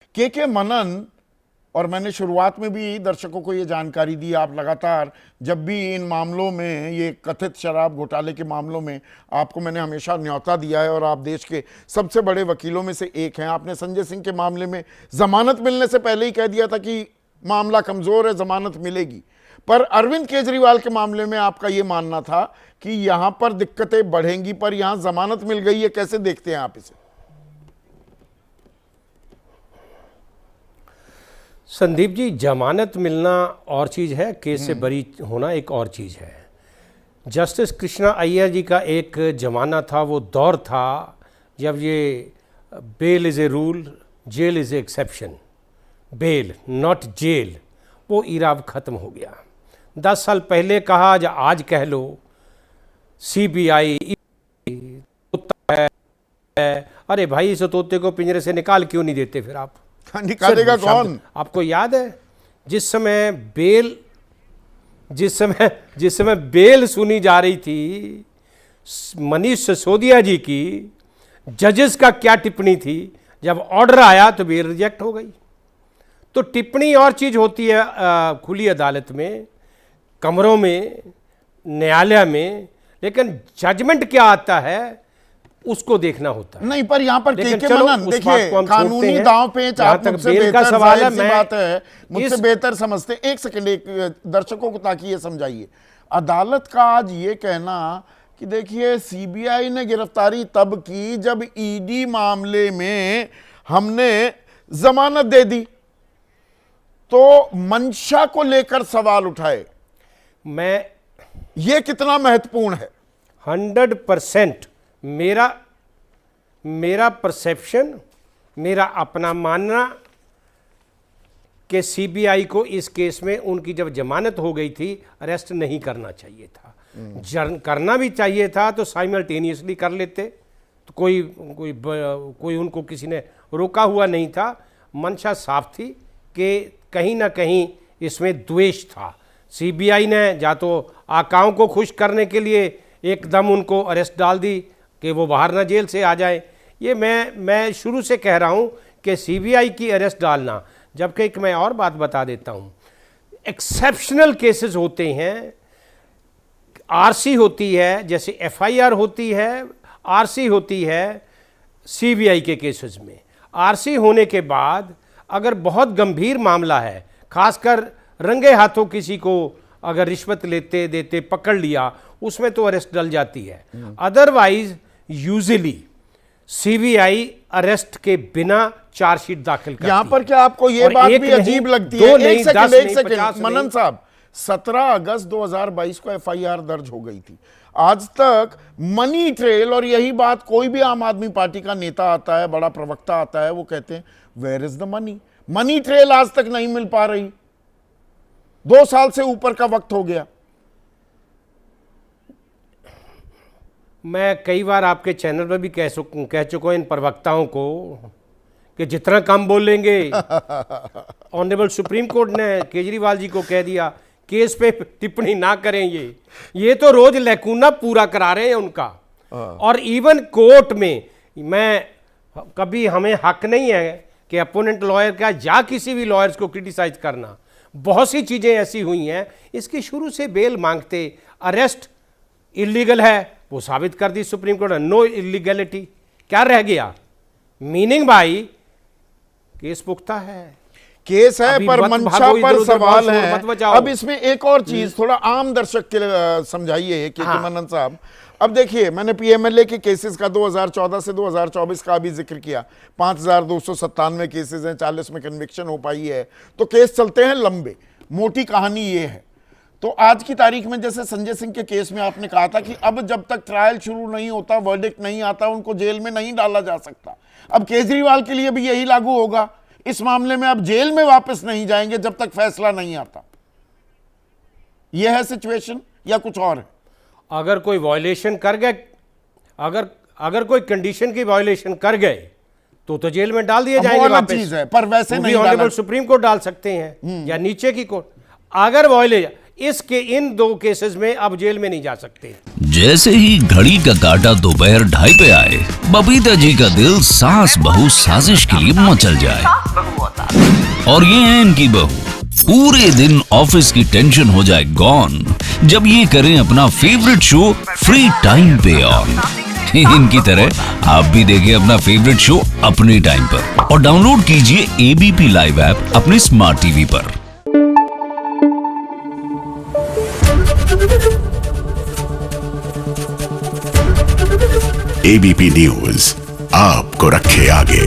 के मनन, और मैंने शुरुआत में भी दर्शकों को ये जानकारी दी, आप लगातार जब भी इन मामलों में, ये कथित शराब घोटाले के मामलों में, आपको मैंने हमेशा न्योता दिया है और आप देश के सबसे बड़े वकीलों में से एक हैं। आपने संजय सिंह के मामले में जमानत मिलने से पहले ही कह दिया था कि मामला कमजोर है, जमानत मिलेगी। पर अरविंद केजरीवाल के मामले में आपका यह मानना था कि यहां पर दिक्कतें बढ़ेंगी, पर यहां जमानत मिल गई है। कैसे देखते हैं आप इसे? संदीप जी, जमानत मिलना और चीज़ है, केस से बरी होना एक और चीज़ है। जस्टिस कृष्णा अय्यर जी का एक ज़माना था, वो दौर था जब ये bail is a rule, jail is a exception, bail not jail, वो इरा अब ख़त्म हो गया। 10 साल पहले कहा, आज कह लो CBI है, अरे भाई इस तोते को पिंजरे से निकाल क्यों नहीं देते फिर आप? निकालेगा कौन? आपको याद है जिस समय बेल सुनी जा रही थी, मनीष सिसोदिया जी की जजेस का क्या टिप्पणी थी? जब ऑर्डर आया तो बेल रिजेक्ट हो गई। तो टिप्पणी और चीज होती है खुली अदालत में, कमरों में, न्यायालय में, लेकिन जजमेंट क्या आता है उसको देखना होता है। नहीं, पर यहां पर के मनन देखिए, कानूनी दांव पेच आप मुझसे बेहतर, सवाल है, बात है, मुझसे बेहतर समझते। एक सेकंड, एक दर्शकों को ताकि ये समझाइए, अदालत का आज ये कहना कि देखिए CBI ने गिरफ्तारी तब की जब ED मामले में हमने जमानत दे दी, तो मंशा को लेकर सवाल उठाए। ये कितना महत्वपूर्ण है? 100% मेरा परसेप्शन, मेरा अपना मानना कि CBI को इस केस में उनकी जब जमानत हो गई थी, अरेस्ट नहीं करना चाहिए था। करना भी चाहिए था तो साइमल्टेनियसली कर लेते, तो कोई उनको किसी ने रोका हुआ नहीं था। मंशा साफ थी कि कहीं ना कहीं इसमें द्वेष था। CBI ने या तो आकाओं को खुश करने के लिए एकदम उनको अरेस्ट डाल दी कि वो बाहर ना जेल से आ जाए। ये मैं शुरू से कह रहा हूँ कि CBI की अरेस्ट डालना, जबकि एक मैं और बात बता देता हूँ, एक्सेप्शनल केसेस होते हैं, RC होती है, जैसे FIR होती है, RC होती है CBI के केसेस में। RC होने के बाद अगर बहुत गंभीर मामला है, खासकर रंगे हाथों किसी को अगर रिश्वत लेते देते पकड़ लिया, उसमें तो अरेस्ट डल जाती है। अदरवाइज यूजुअली CBI अरेस्ट के बिना चार्जशीट दाखिल करती है। यहां पर क्या आपको यह बात भी अजीब लगती है? एक सेकंड मनन साहब, 17 अगस्त 2022 को FIR दर्ज हो गई थी। आज तक मनी ट्रेल, और यही बात कोई भी आम आदमी पार्टी का नेता आता है, बड़ा प्रवक्ता आता है, वो कहते हैं where is the money? Money trail आज तक नहीं मिल पा रही। 2 साल से ऊपर का वक्त हो गया। मैं कई बार आपके चैनल पर भी कह चुका हूं इन प्रवक्ताओं को कि जितना कम बोलेंगे। ऑनरेबल सुप्रीम कोर्ट ने केजरीवाल जी को कह दिया केस पे टिप्पणी ना करें। ये तो रोज लैकूना पूरा करा रहे हैं उनका। और इवन कोर्ट में कभी हमें हक नहीं है कि अपोनेंट लॉयर का या किसी भी लॉयर्स को क्रिटिसाइज करना। बहुत सी चीज़ें ऐसी हुई हैं, इसकी शुरू से बेल मांगते, अरेस्ट इलीगल है वो साबित कर दी सुप्रीम कोर्ट ने, नो इलीगैलिटी, क्या रह गया? मीनिंग भाई केस पुख्ता है, केस है, पर मंशा पर सवाल है। अब इसमें एक और चीज थोड़ा आम दर्शक के लिए समझाइए कि मनन साहब, अब देखिए मैंने PMLA के केसेस का 2014 से 2024 का भी जिक्र किया। 5297 केसेस हैं, 40 में कन्विक्शन हो पाई है, तो केस चलते हैं लंबे। मोटी कहानी ये है। तो आज की तारीख में जैसे संजय सिंह के केस में आपने कहा था कि अब जब तक ट्रायल शुरू नहीं होता, वर्डिक्ट नहीं आता, उनको जेल में नहीं डाला जा सकता। अब केजरीवाल के लिए भी यही लागू होगा। इस मामले में अब जेल में वापस नहीं जाएंगे जब तक फैसला नहीं आता। यह है सिचुएशन या कुछ और है? अगर कोई वायलेशन कर गए, अगर कोई कंडीशन की वायलेशन कर गए तो जेल में डाल दिए जाएंगे वापस। चीज है, पर वैसे नहीं ऑनरेबल सुप्रीम कोर्ट डाल सकते हैं या नीचे की कोर्ट। अगर वायलेशन इसके इन 2 केसेस में अब जेल में नहीं जा सकते। जैसे ही घड़ी का काटा दोपहर 2:30 पे आए, बबीता जी का दिल सास बहू साजिश के लिए मचल जाए। और ये है इनकी बहू, पूरे दिन ऑफिस की टेंशन हो जाए गॉन जब ये करें अपना फेवरेट शो फ्री टाइम पे ऑन। इनकी तरह आप भी देखें अपना फेवरेट शो अपने टाइम पर और डाउनलोड कीजिए एबीपी लाइव ऐप अपने स्मार्ट टीवी पर। एबीपी न्यूज आपको रखे आगे।